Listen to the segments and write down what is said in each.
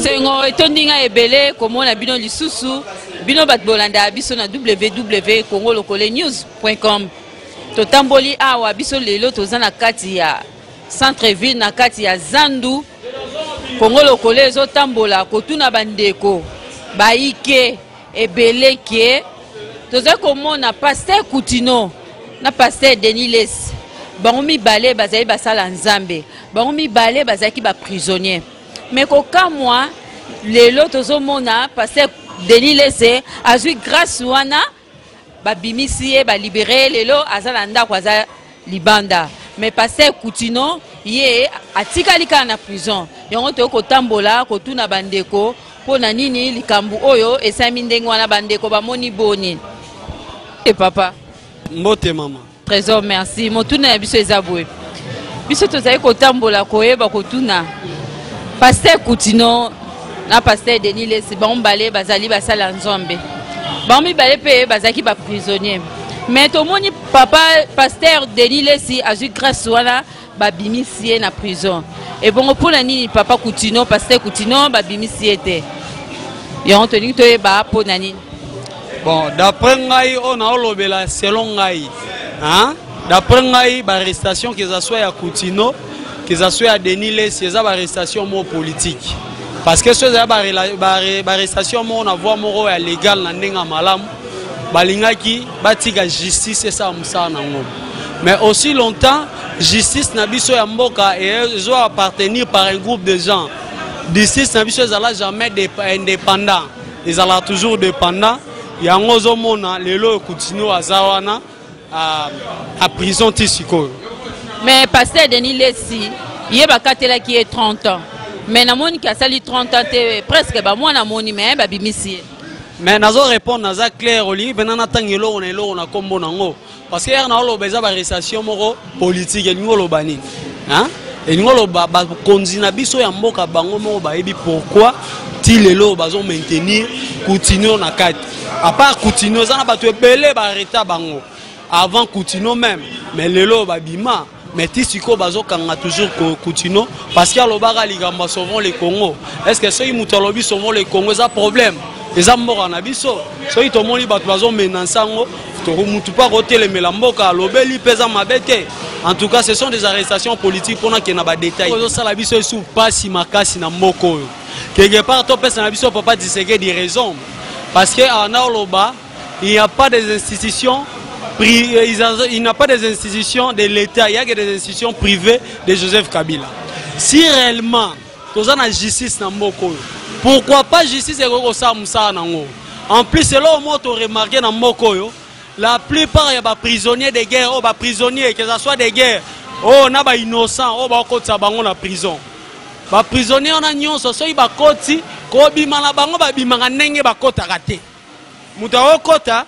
Sengo etondinga ebele komona bino lisusu bino bat bolanda biso na www.congolokolenews.com. Totamboli awa biso lelo tozana kati ya centre ville na kati ya Zandu. Kongolo Kole ezo tambola kotuna bandeko baike ebele kie toza komona pasteur Koutino na pasteur Deniles bango mibale bazali basala nzambe bango mibale bazaki ba prisonnier mais kokamwa lelo tozomona pasteur Deniles azui grâce wana babimisi ye ba libérer lelo azala ndako aza libanda mais pasteur Koutino ye atikalika na prison yango to kotambola kotuna bandeko pona nini likambu oyo esami ndenge wana bandeko bamoni boni et papa mbote mama trésor merci motuna ya biso ezabwe biso tozali kotambola koyeba kotuna pasteur Koutino na pasteur Deniles bambale bazali basala nzombe bamibale pe bazaki ba prisonnier mais tomoni papa pasteur Deniles azui grâce wana babimisi na prison et bon pour la nini papa Koutino pasteur Koutino babimisi était ya Anthony to eba pour nani bon d'après ngai on a olobela selon ngai hein d'après ngai ba arrestation que ça soit ya Koutino que ça soit ya Deniles c'est ça ba arrestation mo politique parce que ce ba arrestation mo on voit moro ya légal na ndenga malamu balingaki batika justice et ça musana ngo mais aussi longtemps justice na biso ya mboka et doit appartenir par un groupe de gens. Justice na biso ezala jamais indépendant. Ezala toujours dépendant. Yango zomona lelo Koutino azawana à prison tisiko. Mais pasteur Deniles il ba katela qui est 30 ans. Mais na moni ka sali 30 ans presque ba moi na moni mais ba bimisi. Mais nazo répondre naza clair oli benana tangelo on elo na kombo nango parce que na olo beza ba arrestation moko politique et ngolo bani hein et ngolo ba konzina biso ya mboka bango moko ba yebi pourquoi ti lelo bazo maintenir Koutino na kati à part Koutino za na bato ebele ba arrêter bango avant Koutino même mais lelo ba bima mais ti siko bazo kanga toujours Koutino parce que alobaka ligamba sauvons les Congo est-ce que ceux muto lobi sauvons les Congo ça problème les amours en abisso soki tomoni bato bazo menansango to mutu pa rotel melamboka lobeli pesa mabete en tout cas ce sont des arrestations politiques pour na kena ba détails ozo sala biso sous pasi makasi na mboko quelque part to pesa na biso papa disséquer des raisons parce que en Oloba il n'y a pas des institutions il n'y a pas des institutions de l'État il y a que des institutions privées de Joseph Kabila si réellement toza na justice na mboko pourquoi pas justice et ça musa nango en plus c'est là au moins to remarqué na mokoyo la plupart ya ba prisonniers de guerre ou ba prisonniers que ça soit des guerres oh na ba innocent oh ba kotsa bango na prison ba prisonniers on a nyonso so ba koti ko bima na bango ba bima ndenge ba kota raté muta o kota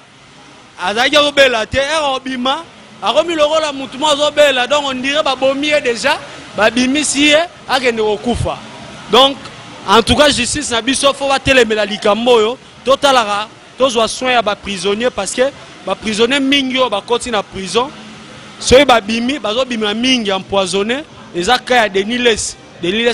azaki o bela te e bima akomi lokola mutu mo zo bela donc on dirait ba bomie déjà ba bimisi akende okufa donc en tout cas justice na biso faut batelemela likambo yo totalaka tozwa soin ya ba prisonnier parce que ba prisonnier mingi yo ba koti na prison soyi ba bimi bazo bima mingi empoisonné eza ka ya Deniles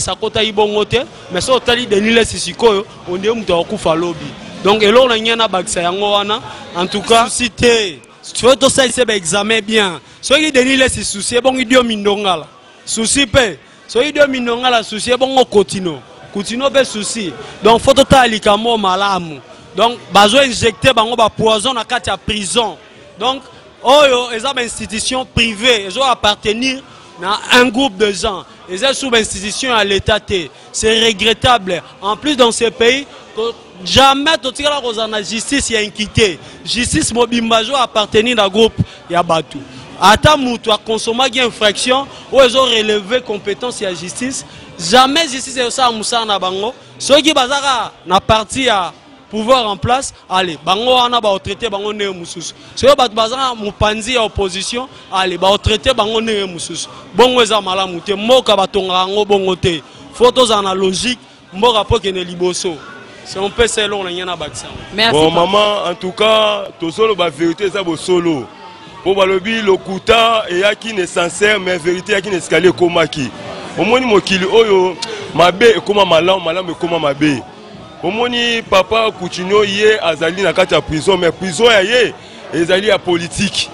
akota ibongo te mais so tali Deniles sikoyo on dit muto akufa lobi donc elo na nyana bakisa yango wana en tout cas cité tu veux to ça c'est examen bien soyi Deniles souci bon idio mindongala souci pe soyi idio mindongala souci bon Koutino Koutino be souci donc faut total likamo malamu donc bazo injecter bango ba poison na kati ya prison donc oyo eza ba institution privée ezo appartenir na un groupe de gens eza sous institution à l'état té c'est regrettable en plus dans ce pays jamais totikala kozana justice ya inquité justice mobimba zo appartenir na groupe ya batu ata mutu a consommé infraction ou ezo relever compétence ya justice jamais justice est ça musa na bango ceux qui bazaka na parti à pouvoir en place allez bango wana ba traiter bango ne mususu ceux bat bazaka mupanzi ya opposition allez ba traiter bango ne mususu bongo eza malamu te moka batonga ngo bongo te photos analogique mboka po kene liboso c'est un peu selon la nyana baksa merci bon maman en tout cas to solo ba vérité ça bo solo pour balobi lokuta et yaki ne sincère mais vérité yaki ne escalier komaki omoni mokili oyo mabe ekoma malamu malamu ekoma mabe omoni papa Coutinho ye azali na kati ya prison mais prison ya ye ezali ya politique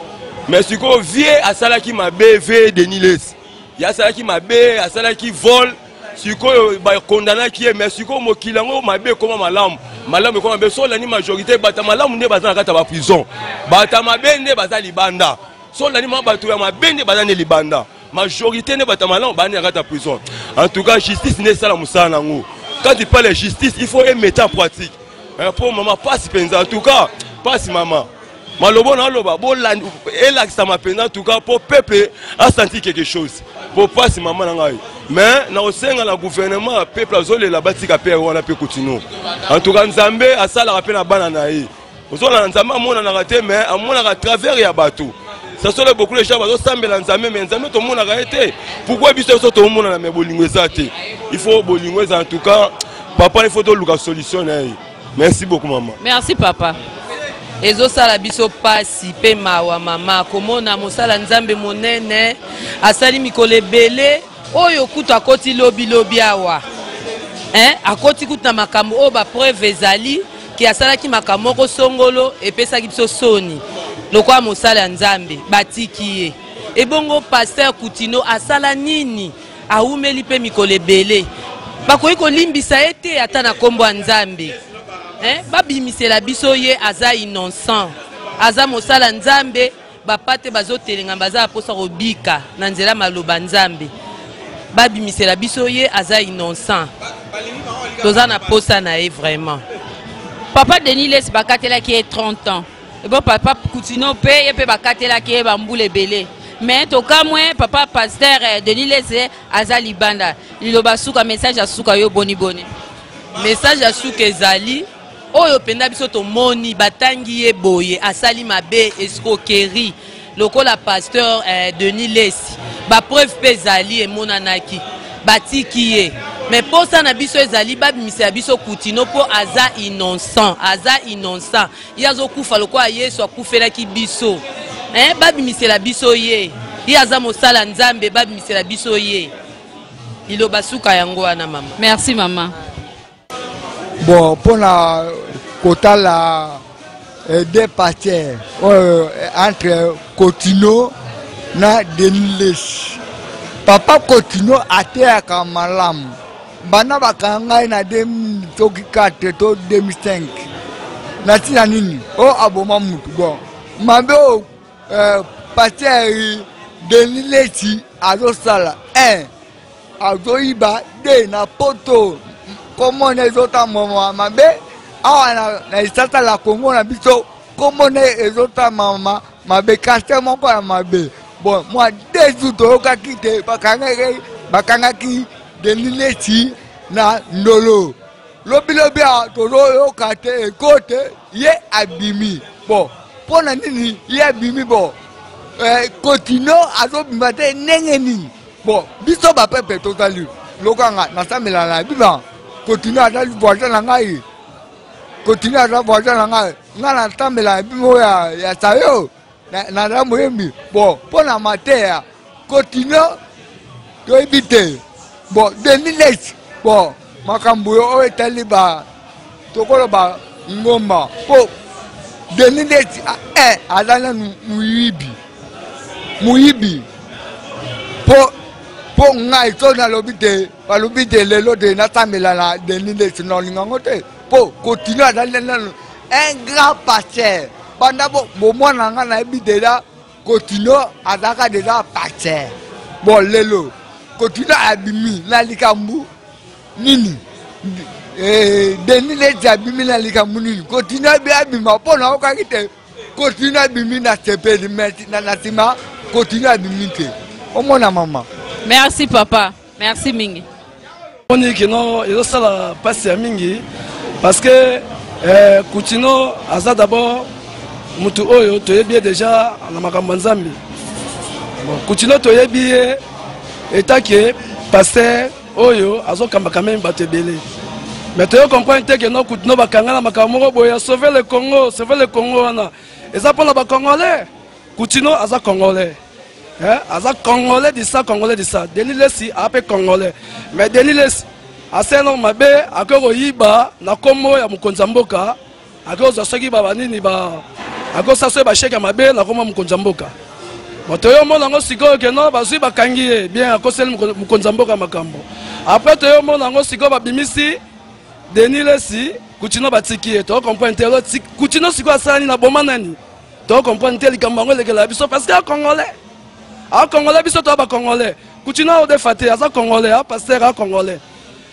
mais siko vie asalaki mabe ve Denis Les ya asalaki mabe asalaki vol siko ba condamnaki mais siko mokili ngo mabe ekoma malamu malamu ekoma mabe so lani majorité bata malamu nde baza na kati ya prison bata mabe nde baza libanda so lani bato ya mabe nde baza ne libanda majorité ne bata malamu bani na kati ya prison. En tout cas justice ne sala musala nango. Quand il parle de justice, il faut mettre en pratique. Pour maman, passe penza. En tout cas, passe maman. Malobo na loba, bon elle ça m'a peine en tout cas pour peuple a senti quelque chose. Pour passe maman nangai. Mais na osenga na gouvernement peuple azole la batika père wana pe Coutinho. En tout cas Nzambe asala rappel na bana na ye. Ozola Nzambe amona na raté mais amona à travers ya bateau. Ça sont beaucoup de gens qui sont Nzambe mais Nzambe tout le monde a arrêté. Pourquoi biso tout le monde na me bolingo ezate? Il faut bolingo en tout cas papa il faut de luka solution. Merci beaucoup maman. Merci papa. Ezo sala biso pasi pe mawa mama komona mosala Nzambe monene asali mikole belé oyo kuta koti lobi lobi awa. Akoti kuta makambo o ba preuve ezali ki asala ki makambo ko songolo epesa ki biso soni. Lokwa mosala Nzambe batiki ye. Ebongo pasteur Coutinho asala nini aumeli pe mikole belé. Bakoyi ko limbisa ete ata na kombo Nzambe. Babimisela biso ye aza innocent. Aza mosala Nzambe bapate bazotelenga baza aposa robika na nzela maloba Nzambe. Babimisela biso ye aza innocent. Toza na posa na ye vraiment. Papa Denis Les bakatela qui est 30 ans. Et bon papa Coutinho paye pe bakatela qui est bamboule belé. Mais to ka moins papa pasteur Denis Les aza libanda. Liloba suka message a suka yo boni boni. Message a suka ezali oyo penda biso to moni batangi ye boye asali mabe escroquerie lokola pasteur Denis Les ba preuve pe ezali e monanaki batiki ye mais pour ça na biso ezali babimisa biso Coutinho po aza innocent yazo kufa lokola Yesu akufelaki biso babimisela biso ye yaza mosala Nzambe babimisela biso ye iloba suka yango wana mama. Merci maman. Bon, pour la quota la deux parties entre Coutinho na Denis Les. Papa Coutinho atea kamalam. Bana bakanga na 2004 to 2005. Na tina nini? O aboma mutu bon. Mabe partie Denis Les azo sala azo iba de na poto. Comment les autres mamans mabe awa na isata la Congo na biso comment les autres mamans mabe caster mon pas mabe bon moi deux jours to ka kite bakanga ki Denis Les na ndolo lobi a to yo kate côté ye abimi bon pona nini ye abimi bon Coutinho azo bimate nengeni bon biso ba pepe totali lokanga na samela na biba Coutinho à voisin na ngai Coutinho à voisin na ngai ngana tambela bimo ya sayo na na muhimbi bon pona matea Coutinho to ebite bon Denis Les bon makambo yo etaliba tokolo ba ngomba po Denis Les alana muyibi po ngai to na lobite balobite lelo de na tamela na Denis Les no lingangote po Coutinho adalena un grand pasteur banda bo mwana nga na ebite la Coutinho adaka déjà pasteur bon lelo Coutinho abimi na likambu nini Denis Les abimi na likambu nini Coutinho abima po na okakite Coutinho abimi na sepeli na nasima Coutinho abimi te omona mama. Merci papa, merci mingi. On dit que non, il ça la passe à mingi parce que Coutinho aza d'abord mutu oyo to yebi déjà na makambo Nzambe. Bon Coutinho to yebi état que pasteur oyo azo kamba quand même batebele. Mais tu comprends que non Coutinho bakanga na makambo boya sauver le Congo wana. Et ça pour les Congolais. Coutinho aza congolais. Aza congolais de ça, congolais de ça. Denis Lessi a appelé congolais. Mais Denis Lessi, a un mabe, a ko yiba, na komo ya mukonzamboka, a ko zasoki babanini ba, a ko saso ba sheka mabe, na komo mukonzamboka. Toyo mona ngo siko ke no bazui bakangi bien a ko sel mukonzamboka makambo. Après toyo mona ngo siko ba bimisi Denis Lessi, Coutinho batiki, to comprendre telo Coutinho siko asani na bomanani. To comprendre tel kambango lekela biso parce que a congolais. A congolais biso to ba congolais. Coutinho o defate aza congolais, a pasteur a congolais.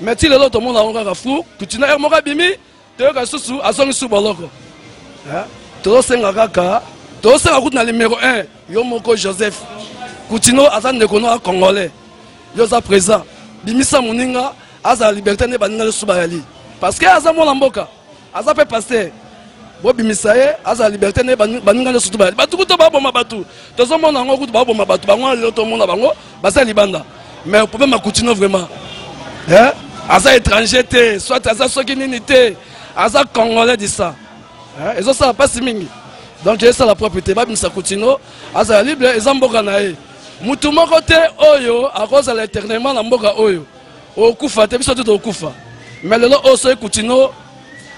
Mais si l'autre monde a encore fou, Coutinho est mort bimi, tu as sous à son sous boloko. Tout senga kaka, tout senga route na numéro 1, Yomoko Joseph. Coutinho azan de kono congolais. Yosa présent. Bimisa muninga aza liberté ne banina le subayali. Parce que aza mon lamboka. Aza peut passer. Bo bimisa ye aza liberté ne banina le subayali. Batu to ba boma batu. To zo mona ngo kutu ba boma batu. Bango l'autre monde bango, basa libanda. Mais le problème à Coutinho vraiment. Aza étranger te, soit aza soki nini te, aza congolais de ça. Et ça va pas si mingi. Donc c'est ça la propriété. Ba bimisa Coutinho, aza libre, eza mboka na ye. Mutu moko te oyo, à cause de l'éternellement na mboka oyo. Okufa te biso to okufa. Mais lelo oso Coutinho,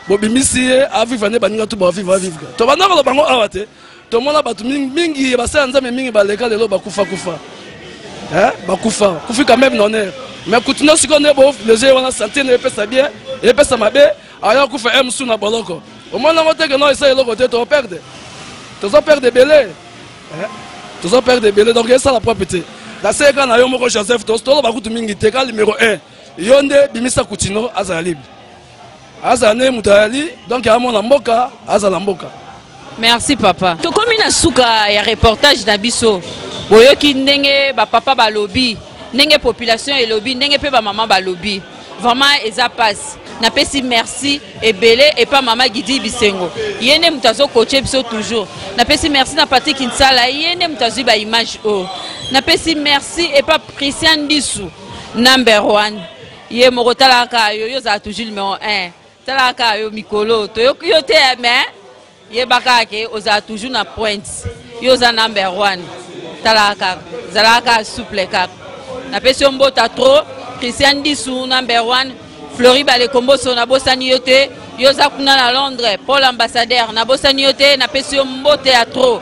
bo bimisi a vivre ne baninga to ba vivre. To bana ko bango awate. To mona batu mingi ba sa nzambe mingi ba leka lelo ba kufa. Bakufa, kufi quand même non. Mais Coutinho si connaît bon, les gens ont santé ne peut ça bien, et peut ça mabe, alors qu'on fait sous na boloko. Au moins on voit que non essaye le côté to perdre. Tu vas perdre belé. Tu vas perdre belé donc c'est ça la propriété. La c'est quand ayo moko Joseph Tosto ba kutu mingi te ka numéro 1. Yonde bimisa Coutinho azali. Azane mutali donc ya mona mboka, azala mboka. Merci papa. To komi na suka ya reportage na biso. Boyoki ndenge ba papa ba lobby. Nenge population et lobby, nenge pe ba maman ba lobby. Vraiment eza passe. Na pesi merci et belé et pas maman Gidi Bisengo. Yene mutazo coacher biso toujours. Na pesi merci na Patrick Kinsala, yene mutazo ba image o. Na pesi merci et pas Christian Dissou. Number 1. Ye morotala ka yo za toujours numéro 1. Tala ka yo mikolo to yo te mais ye baka ke oza toujours na pointe. Yo za number 1. Tala ka zalaka souple ka. Na pesi mbota trop Christian Dissou number 1 Flori Bale Komboso na bosani yote yoza kuna na Londres Paul ambassadeur na bosani yote na pesi mbote à trop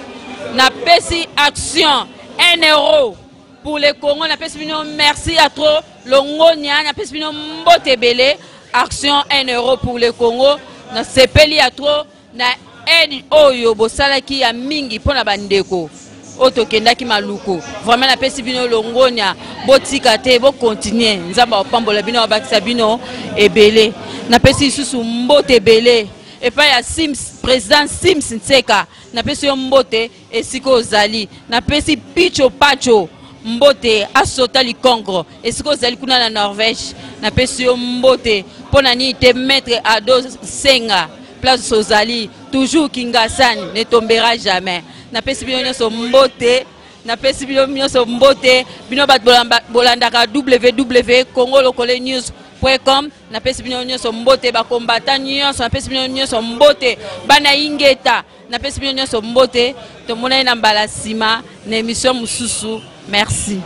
na pesi action 1 euro pour les Congo na pesi bino merci à trop longonia na pesi bino mbote belé action 1 euro pour les Congo na sepeli à trop na aide oyo bosalaki ya mingi pona bandeko Oto kendaki maluko vraiment la pesi bino longonia botika te bo continuer nzamba opambola bino bakisa bino ebele na pesi susu mbote ebele et pas ya Sims président Sims Nseka na pesi yo mbote esiko ozali na pesi Picho Pacho mbote asota likongro esiko ozali kuna na Norvège na pesi yo mbote pona ni te maître Ado Senga place ozali toujours Kingasani ne tombera jamais na pesi bino nyonso mbote na pesi bino nyonso mbote bino bat bolandaka www.congolokolenews.com na pesi bino nyonso mbote ba combattant nyonso na pesi bino nyonso mbote bana ingeta na pesi bino nyonso mbote to mona na mbala sima na émission mususu merci.